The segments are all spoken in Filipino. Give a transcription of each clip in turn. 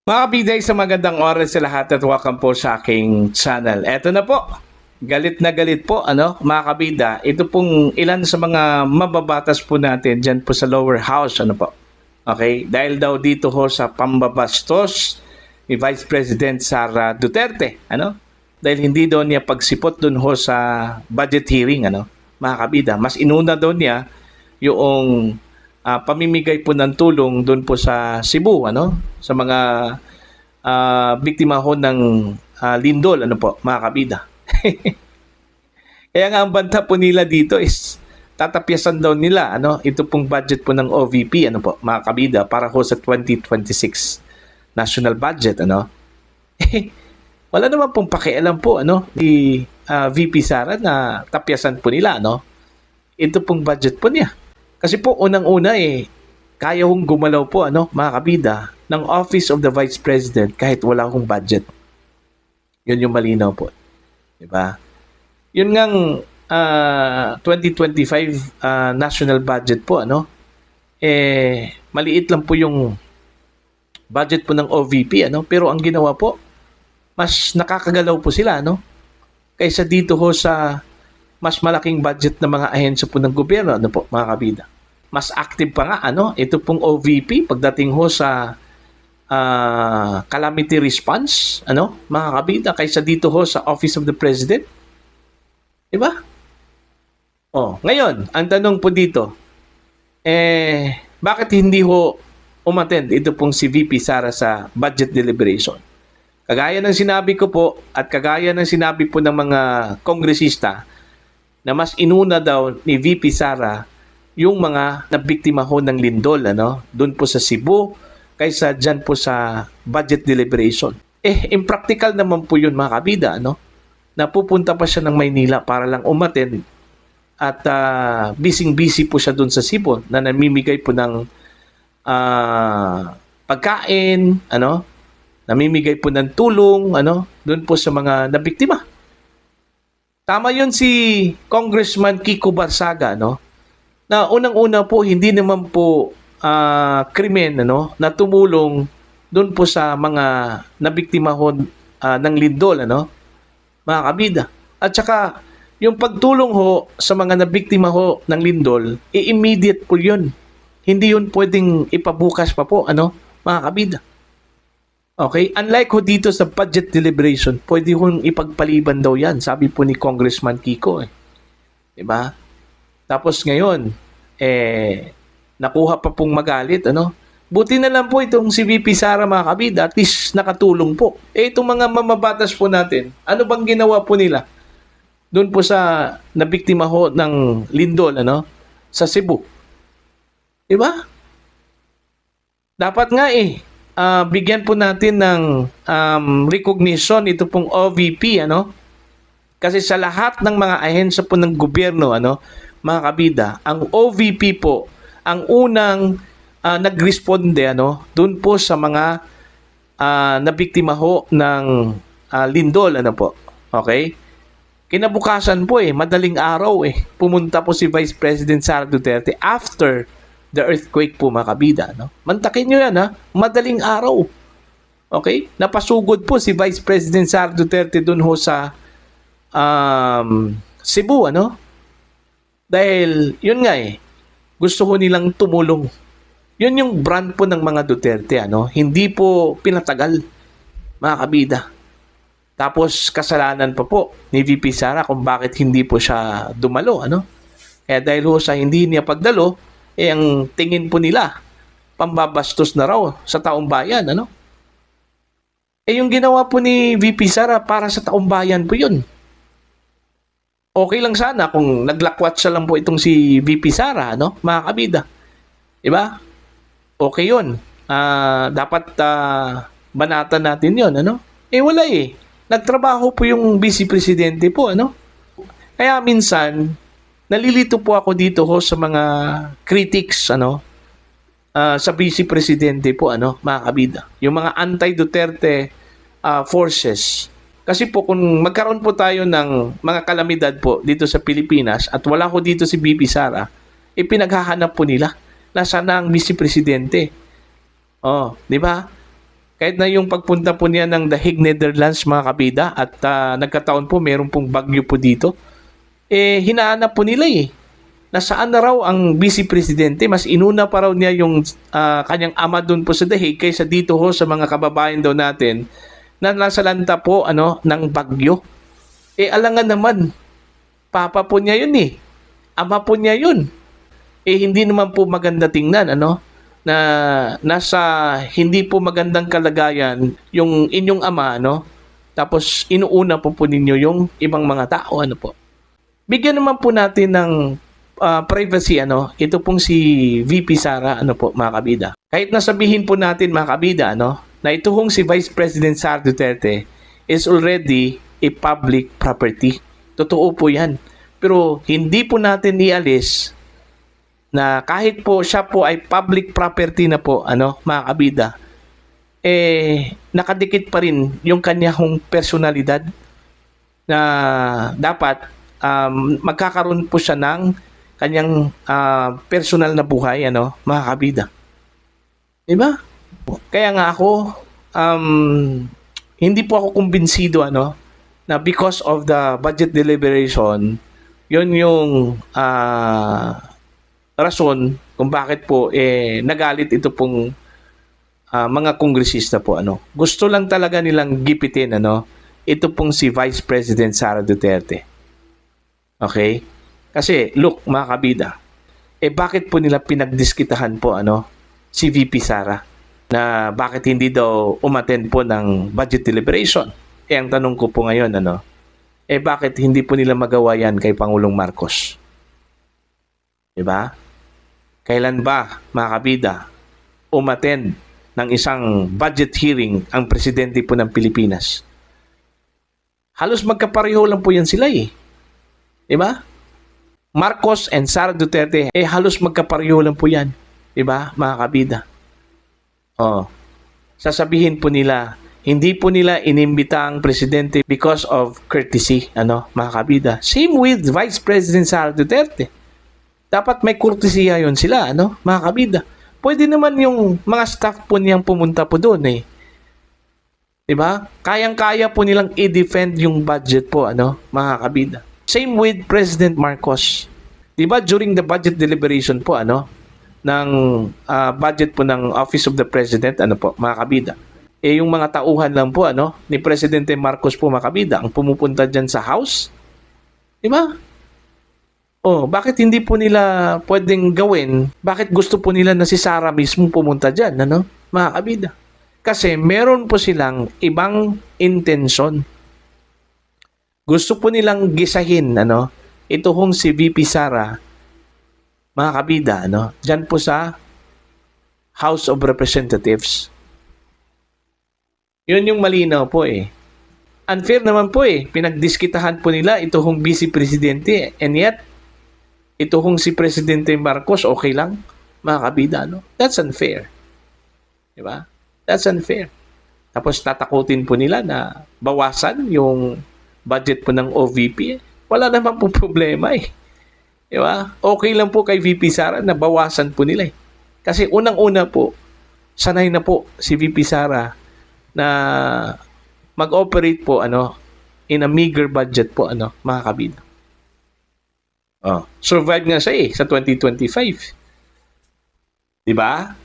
Mga kabiday, sa magandang oras sa lahat at welcome po sa aking channel. Eto na po, galit na galit po, mga kabida. Ito pong ilan sa mga mababatas po natin dyan po sa lower house, po. Okay, dahil daw dito ho sa pambabastos ni Vice President Sara Duterte, Dahil hindi daw niya pagsipot dun ho sa budget hearing, mga kabida. Mas inuna daw niya yung pamimigay po ng tulong doon po sa Cebu, sa mga biktima ho ng lindol, po, mga kabida. Kaya nga ang banta po nila dito is tatapyasan daw nila, ito pong budget po ng OVP, po, mga kabida, para ho sa 2026 national budget, wala naman pong pakialam po, ni VP Sara na tapyasan po nila, ito pong budget po niya. Kasi po, unang-una kaya hong gumalaw po, mga kabida, ng Office of the Vice President kahit wala hong budget. Yun yung malinaw po. Diba? Yun ngang 2025 national budget po, maliit lang po yung budget po ng OVP, pero ang ginawa po, mas nakakagalaw po sila, kaysa dito ho sa mas malaking budget ng mga ahensya po ng gobyerno, po, mga kabida. Mas active pa nga, ito pong OVP pagdating ho sa calamity response, mga kabida, kaysa dito ho sa Office of the President. Diba? Ngayon, ang tanong po dito, bakit hindi ho umattend ito pong si VP Sara sa budget deliberation? Kagaya ng sinabi ko po at kagaya ng sinabi po ng mga kongresista, na mas inuna daw ni VP Sara yung mga nabiktima ho ng lindol, doon po sa Cebu, kaysa dyan po sa budget deliberation. Impractical naman po yun, mga kabida, na pupunta pa siya ng Maynila para lang umattend at busy-busy po siya doon sa Cebu na namimigay po ng pagkain, namimigay po ng tulong, doon po sa mga nabiktima. Tama yun si Congressman Kiko Barsaga, na unang-una po hindi naman po krimen, na tumulong doon po sa mga nabiktima ho ng lindol, mga kabida. At saka yung pagtulong ho sa mga nabiktima ho ng lindol, immediate po yun. Hindi yun pwedeng ipabukas pa po, mga kabida. Okay? Unlike ho dito sa budget deliberation, pwede hong ipagpaliban daw yan. Sabi po ni Congressman Kiko. Diba? Tapos ngayon, nakuha pa pong magalit, Buti na lang po itong si VP Sara, mga kabida, at least nakatulong po. Itong mga mamabatas po natin, ano bang ginawa po nila? Doon po sa nabiktima ho ng lindol, sa Cebu. Diba? Dapat nga bigyan po natin ng recognition ito pong OVP, Kasi sa lahat ng mga ahensya po ng gobyerno, mga kabida, ang OVP po ang unang nagresponde, doon po sa mga nabiktima ho ng lindol, po. Okay? Kinabukasan po madaling araw pumunta po si Vice President Sara Duterte after the earthquake po, mga kabida, Mantakin nyo yan, madaling araw. Okay? Napasugod po si Vice President Sara Duterte doon ho sa Cebu, Dahil, yun nga gusto ko nilang tumulong. Yun yung brand po ng mga Duterte, Hindi po pinatagal, mga kabida. Tapos, kasalanan pa po ni VP Sara kung bakit hindi po siya dumalo, Kaya dahil ho sa hindi niya pagdalo, ang tingin po nila, pambabastos na raw sa taong bayan, yung ginawa po ni VP Sara para sa taong bayan po yun. Okay lang sana kung naglakwat siya lang po itong si VP Sara, mga kabida. Diba? Okay yun. Dapat banatan natin yun, wala Nagtrabaho po yung Vice Presidente po, Kaya minsan, nalilito po ako dito ho sa mga critics, sa Vice Presidente po, mga kabida. Yung mga anti-Duterte forces. Kasi po kung magkaroon po tayo ng mga kalamidad po dito sa Pilipinas at wala ko dito si VP Sara, pinaghahanap po nila nasaan na ang Vice Presidente. Di ba? Kahit na yung pagpunta po niya ng The Hague, Netherlands, mga kabida, at nagkataon po meron pong bagyo po dito, hinahanap po nila nasaan na raw ang vice presidente. Mas inuna pa raw niya yung kanyang ama doon po sa The Hague kaysa dito ho sa mga kababayan daw natin na nasa lanta po ng bagyo. Alangan naman, papa po niya yun ama po niya yun. Hindi naman po maganda tingnan na nasa hindi po magandang kalagayan yung inyong ama tapos inuuna po ninyo yung ibang mga tao po. Bigyan naman po natin ng privacy ito pong si VP Sara po mga kabida. Kahit nasabihin po natin mga kabida na ito hong si Vice President Sara Duterte is already a public property. Totoo po yan. Pero hindi po natin ialis na kahit po siya po ay public property na po mga kabida, nakadikit pa rin yung kanyang personalidad na dapat magkakaroon po siya ng kanyang personal na buhay mga kabida. Diba? Kaya nga ako hindi po ako kumbinsido na because of the budget deliberation, yun yung rason kung bakit po nagalit ito pong mga kongresista po Gusto lang talaga nilang gipitin ito pong si Vice President Sara Duterte. Okay? Kasi look mga kabida, bakit po nila pinagdiskitahan po si VP Sara na bakit hindi daw umattend po ng budget deliberation? Ang tanong ko po ngayon bakit hindi po nila magawa yan kay Pangulong Marcos? Diba? Kailan ba, mga kabida, umattend ng isang budget hearing ang presidente po ng Pilipinas? Halos magkapareho lang po yan sila Diba? Marcos and Sara Duterte, halos magkapareho lang po yan. Diba, mga kabida? Sasabihin po nila, hindi po nila inimbita ang presidente because of courtesy, mga kabida. Same with Vice President Sara Duterte. Dapat may courtesy yun sila, mga kabida. Pwede naman yung mga staff po niyang pumunta po doon Diba? Kayang-kaya po nilang i-defend yung budget po, mga kabida. Same with President Marcos. Diba during the budget deliberation po, ng budget po ng Office of the President, po, mga kabida. Yung mga tauhan lang po, ni Presidente Marcos po, mga kabida, ang pumupunta dyan sa House. Diba? Bakit hindi po nila pwedeng gawin? Bakit gusto po nila na si Sara mismo pumunta dyan, mga kabida? Kasi meron po silang ibang intensyon. Gusto po nilang gisahin, ito hong si VP Sara, mga kabida, dyan po sa House of Representatives. Yun yung malinaw po Unfair naman po pinagdiskitahan po nila ito hong vice presidente and yet, ito hong si Presidente Marcos, okay lang, mga kabida, That's unfair. Diba? That's unfair. Tapos tatakutin po nila na bawasan yung budget po ng OVP. Wala naman po problema Diba? Okay lang po kay VP Sara na bawasan po nila Kasi unang-una po, sanay na po si VP Sara na mag-operate po in a meager budget po mga kabida. Survive nga siya sa 2025. Diba?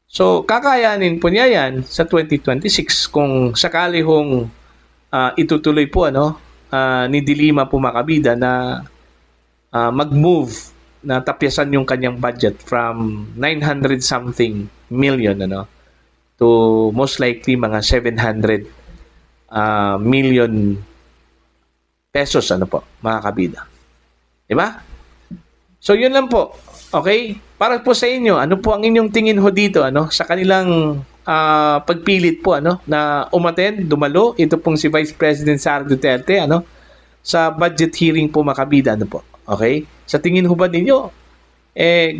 So, kakayanin po niya yan sa 2026 kung sakali hong itutuloy po ni Dilima po mga kabida na mag-move na tapyasan yung kanyang budget from 900 something million to most likely mga 700 million pesos po mga kabida. Diba? So yun lang po. Okay? Para po sa inyo, ano po ang inyong tingin ho dito sa kanilang pagpilit po na umattend, dumalo ito pong si Vice President Sara Duterte sa budget hearing po mga kabida po. Okay? Sa tingin ho ba ninyo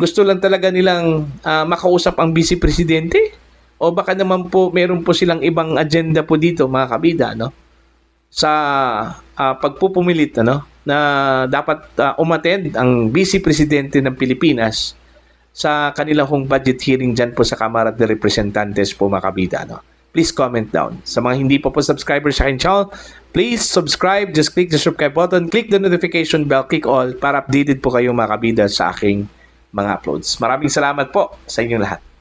gusto lang talaga nilang makausap ang Vice Presidente o baka naman po meron po silang ibang agenda po dito mga kabida sa pagpupumilit na dapat umattend ang Vice Presidente ng Pilipinas sa kanilang hong budget hearing dyan po sa Kamara de Representantes po mga kabida. No? Please comment down. Sa mga hindi pa po subscriber sa akin channel, please subscribe. Just click the subscribe button, click the notification bell, click all para updated po kayo mga kabida sa aking mga uploads. Maraming salamat po sa inyong lahat.